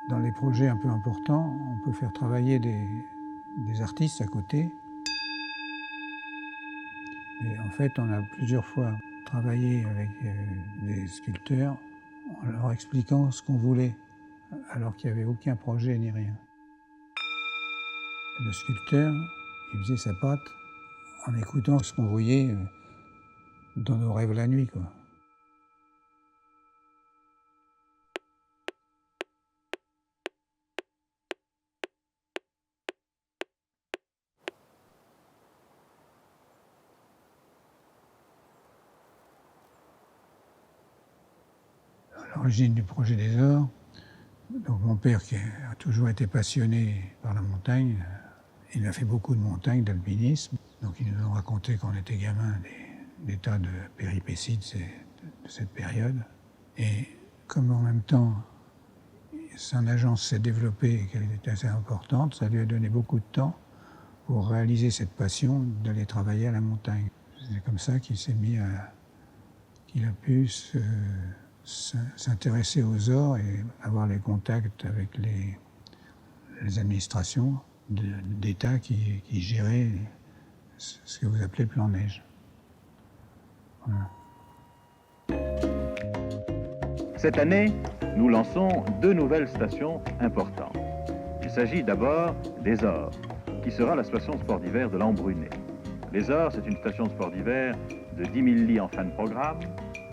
Dans les projets un peu importants, on peut faire travailler des artistes à côté. Et en fait, on a plusieurs fois travaillé avec des sculpteurs en leur expliquant ce qu'on voulait, alors qu'il n'y avait aucun projet ni rien. Le sculpteur, il faisait sa pâte en écoutant ce qu'on voyait dans nos rêves la nuit, quoi. À l'origine du projet des Ors, donc mon père, qui a toujours été passionné par la montagne, il a fait beaucoup de montagnes, d'alpinisme. Donc ils nous ont raconté quand on était gamin des tas de péripéties de cette période. Et comme en même temps, son agence s'est développée et qu'elle était assez importante, ça lui a donné beaucoup de temps pour réaliser cette passion d'aller travailler à la montagne. C'est comme ça qu'il a pu s'intéresser aux ors et avoir les contacts avec les administrations d'État qui géraient ce que vous appelez le plan neige. Voilà. Cette année, nous lançons 2 nouvelles stations importantes. Il s'agit d'abord des Ors, qui sera la station de sport d'hiver de l'Embruné. Les Ors, c'est une station de sport d'hiver de 10 000 lits en fin de programme,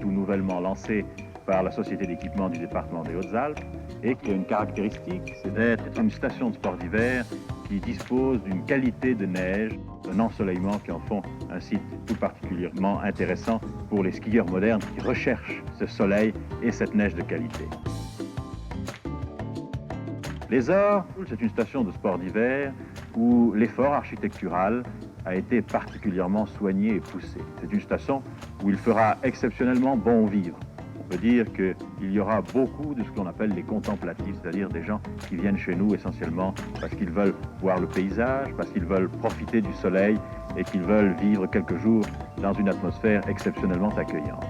tout nouvellement lancée par la Société d'équipement du département des Hautes-Alpes, et qui a une caractéristique, c'est d'être une station de sport d'hiver qui dispose d'une qualité de neige, d'un ensoleillement qui en font un site tout particulièrement intéressant pour les skieurs modernes qui recherchent ce soleil et cette neige de qualité. Les Ors, c'est une station de sport d'hiver où l'effort architectural a été particulièrement soigné et poussé. C'est une station où il fera exceptionnellement bon vivre. On peut dire qu'il y aura beaucoup de ce qu'on appelle les contemplatifs, c'est-à-dire des gens qui viennent chez nous essentiellement parce qu'ils veulent voir le paysage, parce qu'ils veulent profiter du soleil et qu'ils veulent vivre quelques jours dans une atmosphère exceptionnellement accueillante.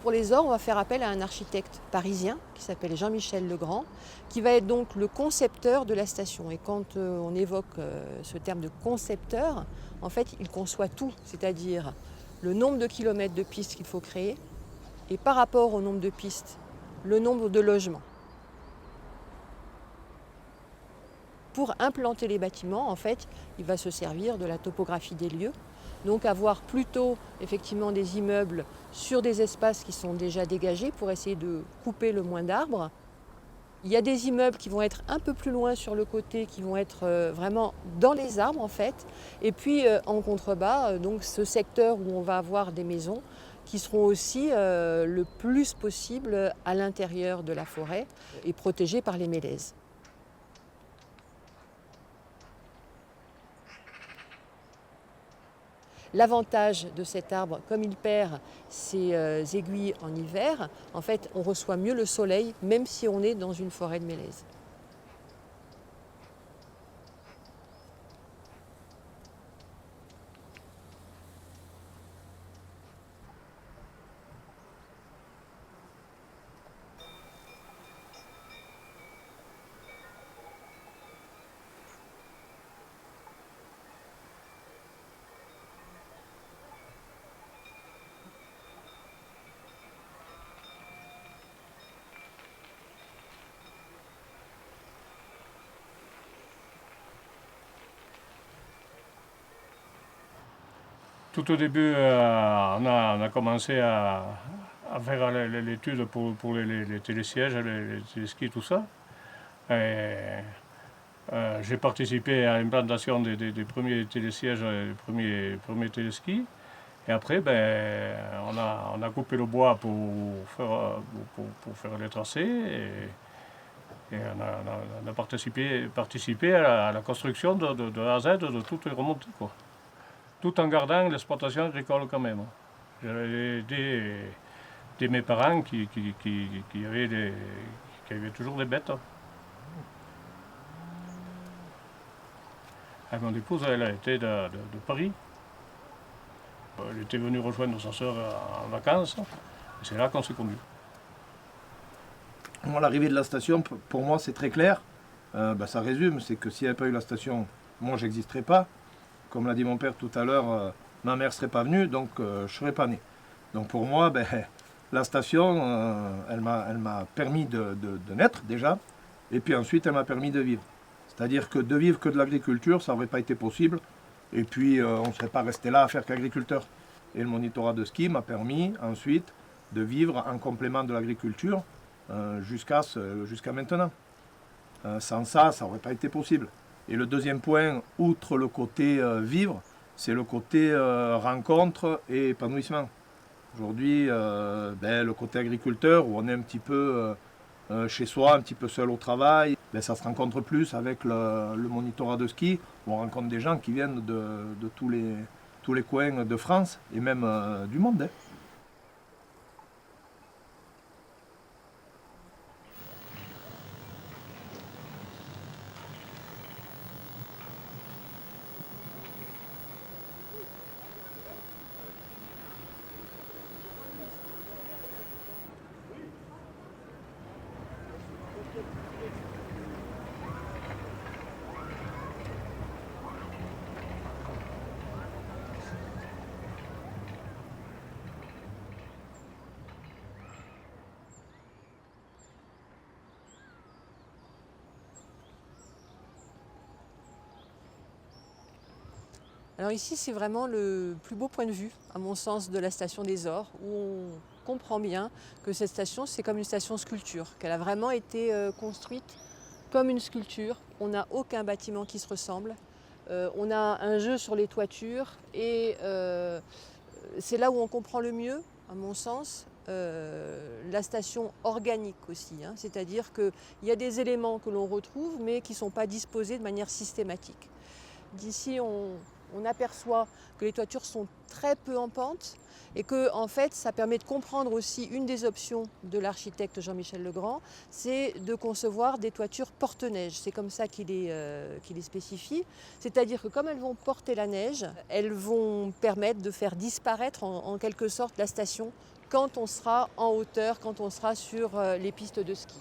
Pour les Ors, on va faire appel à un architecte parisien qui s'appelle Jean-Michel Legrand, qui va être donc le concepteur de la station. Et quand on évoque ce terme de concepteur, en fait, il conçoit tout, c'est-à-dire le nombre de kilomètres de pistes qu'il faut créer, et par rapport au nombre de pistes, le nombre de logements. Pour implanter les bâtiments, en fait, il va se servir de la topographie des lieux. Donc avoir plutôt effectivement des immeubles sur des espaces qui sont déjà dégagés pour essayer de couper le moins d'arbres. Il y a des immeubles qui vont être un peu plus loin sur le côté, qui vont être vraiment dans les arbres en fait. Et puis en contrebas, donc ce secteur où on va avoir des maisons qui seront aussi le plus possible à l'intérieur de la forêt et protégées par les mélèzes. L'avantage de cet arbre, comme il perd ses aiguilles en hiver, en fait, on reçoit mieux le soleil, même si on est dans une forêt de mélèzes. Tout au début, on a commencé à faire l'étude pour les télésièges, les téléskis, tout ça. J'ai participé à l'implantation des premiers télésièges, des premiers téléskis. Et après, on a coupé le bois pour faire les tracés. Et on a participé à la construction de A à Z de toutes les remontées, quoi. Tout en gardant l'exploitation agricole quand même. J'avais aidé mes parents qui avaient toujours des bêtes. Et mon épouse, elle a été de Paris. Elle était venue rejoindre sa sœur en vacances. Et c'est là qu'on s'est connus. Moi, l'arrivée de la station, pour moi, c'est très clair. Ça résume, c'est que s'il n'y avait pas eu la station, moi, je n'existerais pas. Comme l'a dit mon père tout à l'heure, ma mère ne serait pas venue, donc je ne serais pas né. Donc pour moi, la station, elle m'a permis de naître déjà, et puis ensuite, elle m'a permis de vivre. C'est-à-dire que de vivre que de l'agriculture, ça n'aurait pas été possible. Et puis, on ne serait pas resté là à faire qu'agriculteur. Et le monitorat de ski m'a permis ensuite de vivre en complément de l'agriculture jusqu'à maintenant. Sans ça, ça n'aurait pas été possible. Et le deuxième point, outre le côté vivre, c'est le côté rencontre et épanouissement. Aujourd'hui, le côté agriculteur, où on est un petit peu chez soi, un petit peu seul au travail, ça se rencontre plus avec le monitorat de ski, où on rencontre des gens qui viennent de tous les coins de France et même du monde. Alors ici, c'est vraiment le plus beau point de vue, à mon sens, de la station des Ors, où on comprend bien que cette station, c'est comme une station sculpture, qu'elle a vraiment été construite comme une sculpture. On n'a aucun bâtiment qui se ressemble. On a un jeu sur les toitures et c'est là où on comprend le mieux, à mon sens, la station organique aussi. C'est-à-dire qu'il y a des éléments que l'on retrouve, mais qui ne sont pas disposés de manière systématique. D'ici, on aperçoit que les toitures sont très peu en pente et que en fait, ça permet de comprendre aussi une des options de l'architecte Jean-Michel Legrand, c'est de concevoir des toitures porte-neige. C'est comme ça qu'il les spécifie. C'est-à-dire que comme elles vont porter la neige, elles vont permettre de faire disparaître en quelque sorte la station quand on sera en hauteur, quand on sera sur les pistes de ski.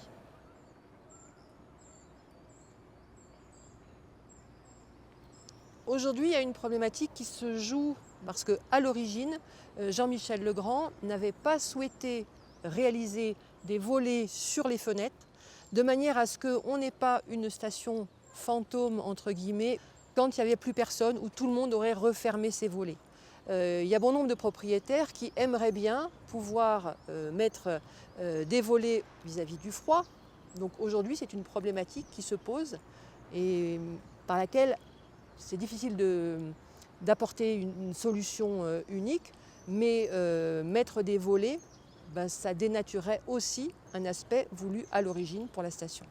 Aujourd'hui, il y a une problématique qui se joue parce qu'à l'origine, Jean-Michel Legrand n'avait pas souhaité réaliser des volets sur les fenêtres de manière à ce qu'on n'ait pas une station fantôme, entre guillemets, quand il n'y avait plus personne, où tout le monde aurait refermé ses volets. Il y a bon nombre de propriétaires qui aimeraient bien pouvoir mettre des volets vis-à-vis du froid. Donc aujourd'hui, c'est une problématique qui se pose et par laquelle c'est difficile d'apporter une solution unique, mais mettre des volets, ça dénaturerait aussi un aspect voulu à l'origine pour la station.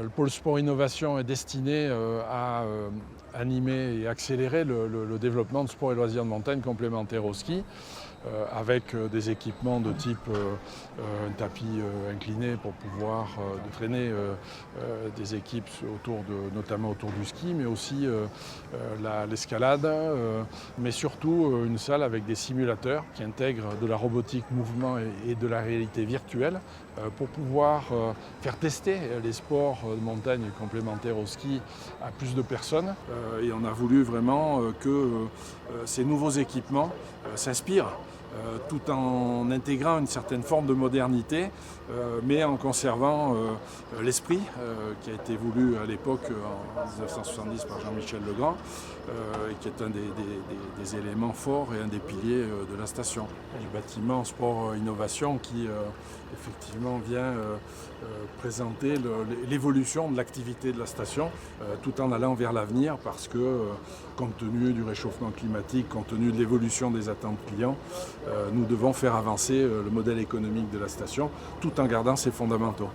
Le pôle sport innovation est destiné à animer et accélérer le développement de sport et loisirs de montagne complémentaires au ski, avec des équipements de type un tapis incliné pour pouvoir traîner des équipes notamment autour du ski, mais aussi l'escalade, mais surtout une salle avec des simulateurs qui intègrent de la robotique mouvement et de la réalité virtuelle pour pouvoir faire tester les sports de montagne complémentaires au ski à plus de personnes. Et on a voulu vraiment que ces nouveaux équipements s'inspirent tout en intégrant une certaine forme de modernité, mais en conservant l'esprit qui a été voulu à l'époque en 1970 par Jean-Michel Legrand, et qui est un des éléments forts et un des piliers de la station. Le bâtiment sport innovation qui effectivement vient présenter l'évolution de l'activité de la station tout en allant vers l'avenir, parce que compte tenu du réchauffement climatique, compte tenu de l'évolution des attentes clients, nous devons faire avancer le modèle économique de la station tout en gardant ses fondamentaux.